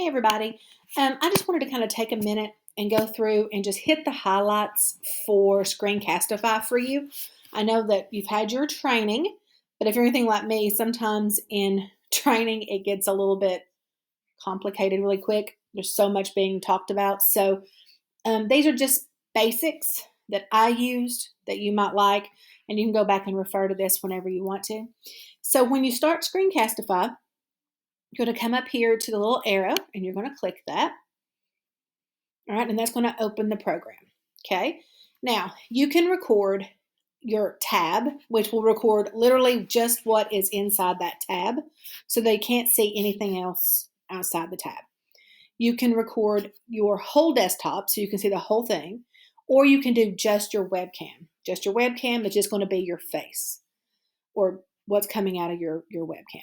Hey everybody. I just wanted to kind of take a minute and go through and just hit the highlights for Screencastify for you. I know that you've had your training, but if you're anything like me, sometimes in training it gets a little bit complicated really quick. There's so much being talked about. So these are just basics that I used that you might like, and you can go back and refer to this whenever you want to. So when you start Screencastify, you're going to come up here to the little arrow and you're going to click that. All right, and that's going to open the program. Okay, now you can record your tab, which will record literally just what is inside that tab, so they can't see anything else outside the tab. You can record your whole desktop so you can see the whole thing, or you can do just your webcam. Just your webcam is just going to be your face or what's coming out of your webcam.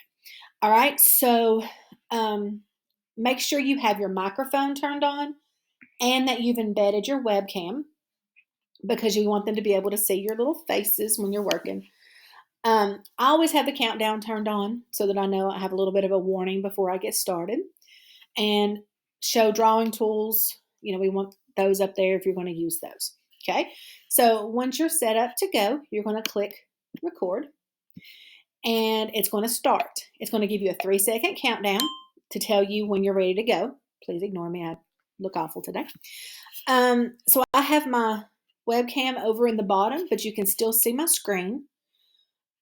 All right, so make sure you have your microphone turned on and that you've embedded your webcam because you want them to be able to see your little faces when you're working. I always have the countdown turned on so that I know I have a little bit of a warning before I get started. And show drawing tools, we want those up there if you're going to use those. Okay, so once you're set up to go, you're going to click record. And it's going to start. It's going to give you a 3-second countdown to tell you when you're ready to go. Please ignore me. I look awful today. So I have my webcam over in the bottom, but you can still see my screen.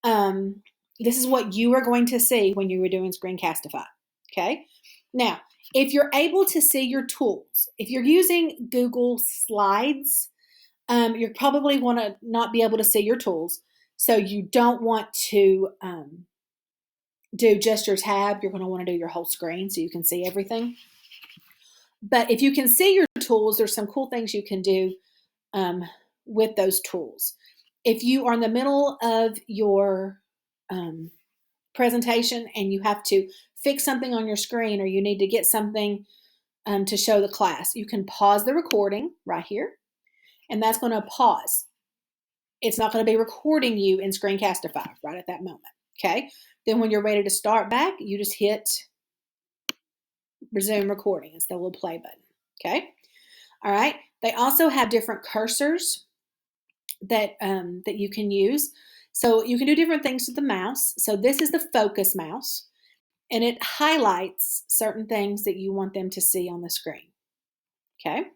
This is what you are going to see when you were doing Screencastify. Okay. Now, if you're able to see your tools, if you're using Google Slides, you probably want to not be able to see your tools. So you don't want to do just your tab. You're going to want to do your whole screen so you can see everything. But if you can see your tools, there's some cool things you can do with those tools. If you are in the middle of your presentation and you have to fix something on your screen or you need to get something to show the class, you can pause the recording right here, and that's going to pause. It's not going to be recording you in Screencastify right at that moment, okay? Then when you're ready to start back, you just hit resume recording. It's the little play button, okay? All right. They also have different cursors that you can use. So you can do different things with the mouse. So this is the focus mouse, and it highlights certain things that you want them to see on the screen, okay?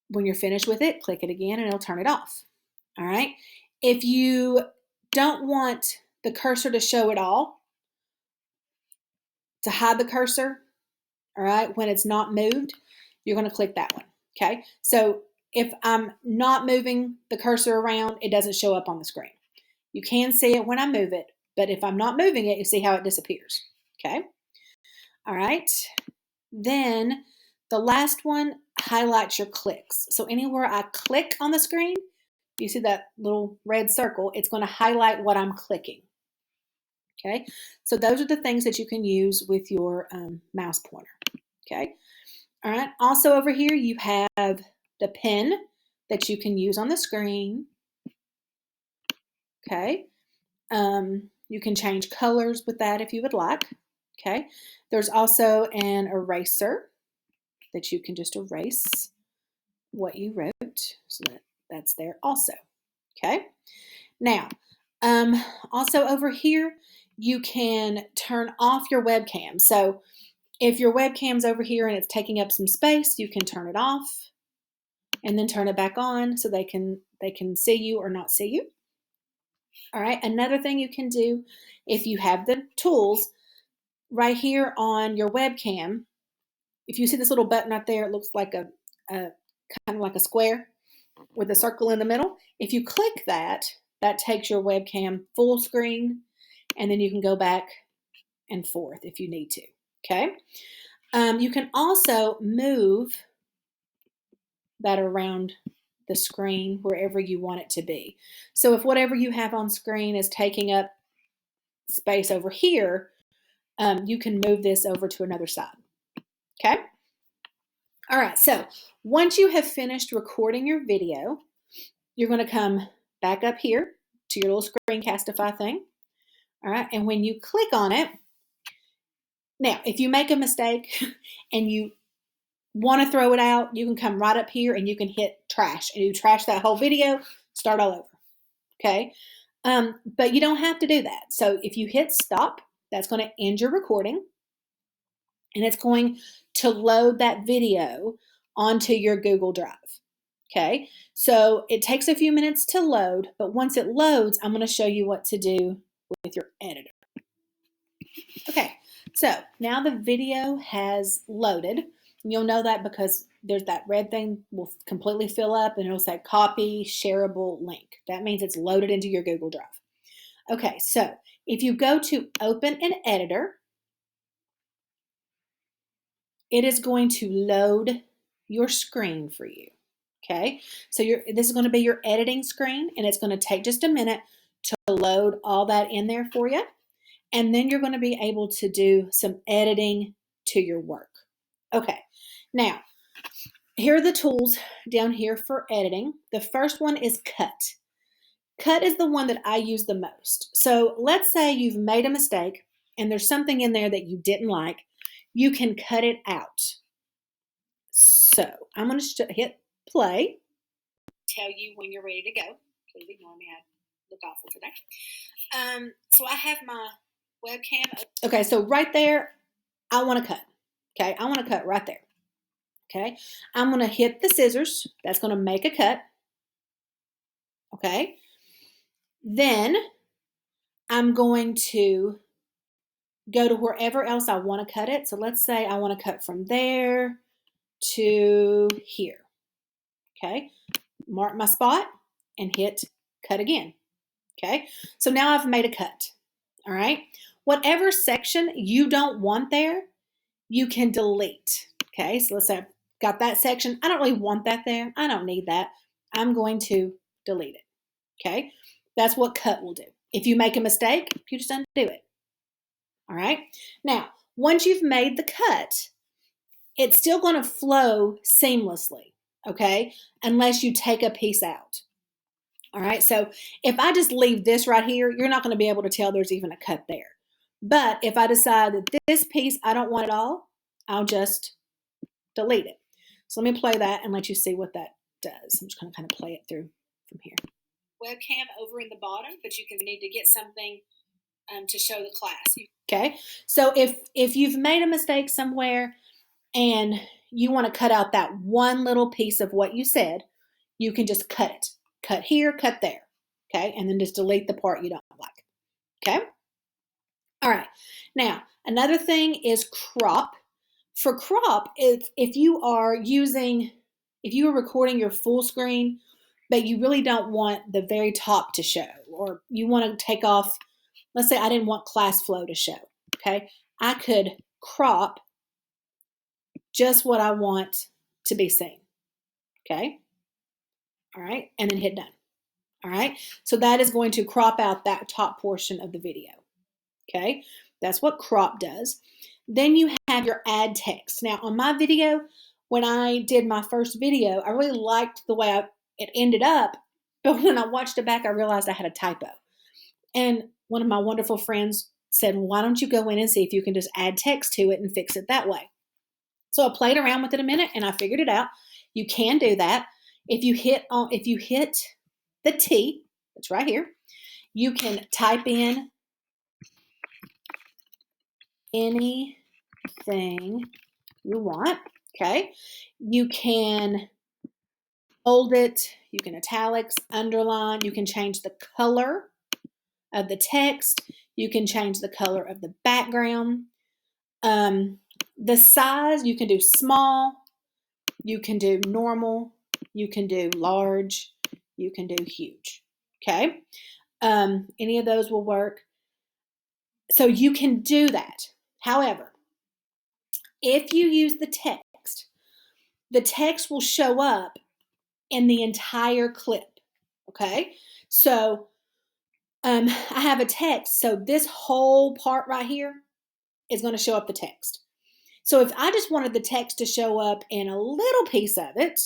When you're finished with it, click it again and it'll turn it off. All right. If you don't want the cursor to show it all, to hide the cursor, all right, when it's not moved, you're going to click that one. Okay. So if I'm not moving the cursor around, it doesn't show up on the screen. You can see it when I move it, but if I'm not moving it, you see how it disappears. Okay. All right. Then the last one highlights your clicks. So anywhere I click on the screen, you see that little red circle, it's going to highlight what I'm clicking. Okay, so those are the things that you can use with your mouse pointer. Okay, all right. Also over here, you have the pen that you can use on the screen. Okay, you can change colors with that if you would like. Okay, there's also an eraser that you can just erase what you wrote, so that's there also. Okay, now also over here you can turn off your webcam. So if your webcam's over here and it's taking up some space, you can turn it off and then turn it back on so they can see you or not see you. All right, another thing you can do if you have the tools right here on your webcam, if you see this little button right there, it looks like a kind of like a square with a circle in the middle. If you click that, that takes your webcam full screen, and then you can go back and forth if you need to. Okay. You can also move that around the screen wherever you want it to be. So if whatever you have on screen is taking up space over here, you can move this over to another side. Okay. All right. So once you have finished recording your video, you're going to come back up here to your little Screencastify thing. All right. And when you click on it, Now, if you make a mistake and you want to throw it out, you can come right up here and you can hit trash and you trash that whole video, start all over. Okay. But you don't have to do that. So if you hit stop, that's going to end your recording and it's going to load that video onto your Google Drive. Okay. So it takes a few minutes to load, but once it loads, I'm going to show you what to do with your editor. Okay. So now the video has loaded. You'll know that because there's that red thing will completely fill up and it'll say copy shareable link. That means it's loaded into your Google Drive. Okay, so if you go to open an editor, it is going to load your screen for you. Okay, so this is going to be your editing screen and it's going to take just a minute to load all that in there for you. And then you're going to be able to do some editing to your work. Okay, now here are the tools down here for editing. The first one is cut. Cut is the one that I use the most. So let's say you've made a mistake and there's something in there that you didn't like. You can cut it out. So I'm going to hit play. Tell you when you're ready to go. Please ignore me. I look awful today. So I have my webcam. Okay, so right there, I want to cut. Okay, I want to cut right there. Okay, I'm going to hit the scissors. That's going to make a cut. Okay. Then I'm going to go to wherever else I want to cut it. So let's say I want to cut from there to here. Okay. Mark my spot and hit cut again. Okay. So now I've made a cut. All right. Whatever section you don't want there, you can delete. Okay. So let's say I've got that section. I don't really want that there. I don't need that. I'm going to delete it. Okay. That's what cut will do. If you make a mistake, you just undo it. All right. Now, once you've made the cut, it's still going to flow seamlessly. Okay. Unless you take a piece out. All right. So if I just leave this right here, you're not going to be able to tell there's even a cut there. But if I decide that this piece I don't want at all, I'll just delete it. So let me play that and let you see what that does. I'm just going to kind of play it through from here. Webcam over in the bottom, but you can need to get something to show the class. Okay, so if you've made a mistake somewhere and you want to cut out that one little piece of what you said, you can just cut it. Cut here, cut there. Okay, and then just delete the part you don't like. Okay, all right. Now, another thing is crop. For crop, if you are recording your full screen, but you really don't want the very top to show, or you want to take off, let's say I didn't want class flow to show, okay? I could crop just what I want to be seen, okay? All right, and then hit done, all right? So that is going to crop out that top portion of the video, okay? That's what crop does. Then you have your add text. Now on my video, when I did my first video, I really liked the way it ended up, but when I watched it back, I realized I had a typo. And one of my wonderful friends said, well, why don't you go in and see if you can just add text to it and fix it that way? So I played around with it a minute and I figured it out. You can do that. If you hit the T, that's right here, you can type in anything you want, okay? You can bold it, you can italics, underline, you can change the color of the text, you can change the color of the background. The size, you can do small, you can do normal, you can do large, you can do huge, okay? Any of those will work. So you can do that. However, if you use the text will show up in the entire clip, okay? So I have a text, so this whole part right here is going to show up the text. So if I just wanted the text to show up in a little piece of it,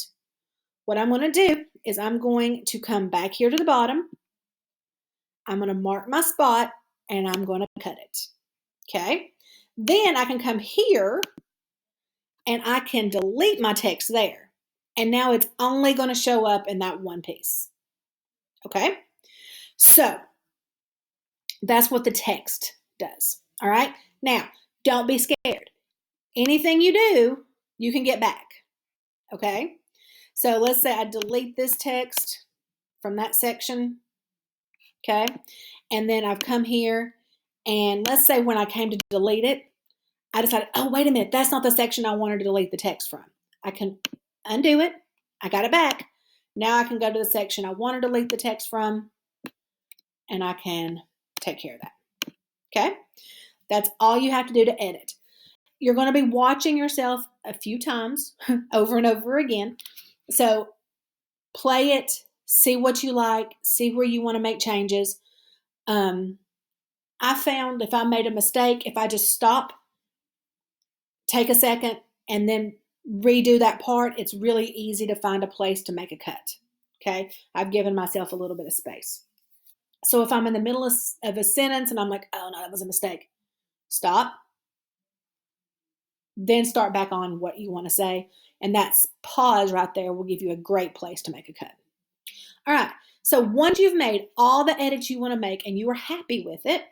what I'm going to do is I'm going to come back here to the bottom. I'm going to mark my spot and I'm going to cut it. Okay. Then I can come here and I can delete my text there. And now it's only going to show up in that one piece. Okay? So that's what the text does. All right? Now, don't be scared. Anything you do, you can get back. Okay? So let's say I delete this text from that section. Okay? And then I've come here, and let's say when I came to delete it, I decided, oh, wait a minute, that's not the section I wanted to delete the text from. I can undo it. I got it back. Now I can go to the section I want to delete the text from, and I can take care of that. Okay? That's all you have to do to edit. You're going to be watching yourself a few times over and over again. So play it, see what you like, see where you want to make changes. I found if I made a mistake, if I just stop, take a second, and then redo that part, it's really easy to find a place to make a cut. Okay? I've given myself a little bit of space. So if I'm in the middle of a sentence and I'm like, oh no, that was a mistake, stop. Then start back on what you want to say. And that pause right there will give you a great place to make a cut. All right. So once you've made all the edits you want to make and you are happy with it,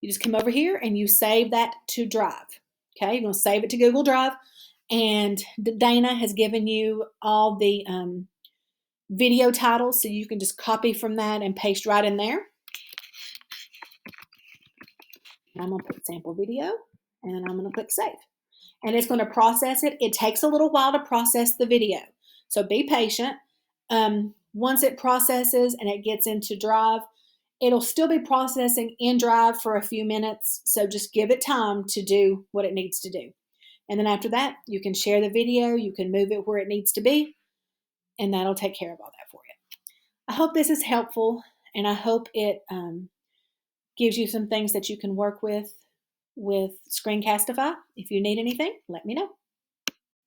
you just come over here and you save that to Drive. Okay, you're going to save it to Google Drive. And Dana has given you all the video titles, so you can just copy from that and paste right in there. And I'm going to put sample video, and I'm going to click save. And it's going to process it. It takes a little while to process the video, so be patient. Once it processes and it gets into Drive, it'll still be processing in Drive for a few minutes, so just give it time to do what it needs to do. And then after that, you can share the video, you can move it where it needs to be, and that'll take care of all that for you. I hope this is helpful, and I hope it gives you some things that you can work with Screencastify. If you need anything, let me know.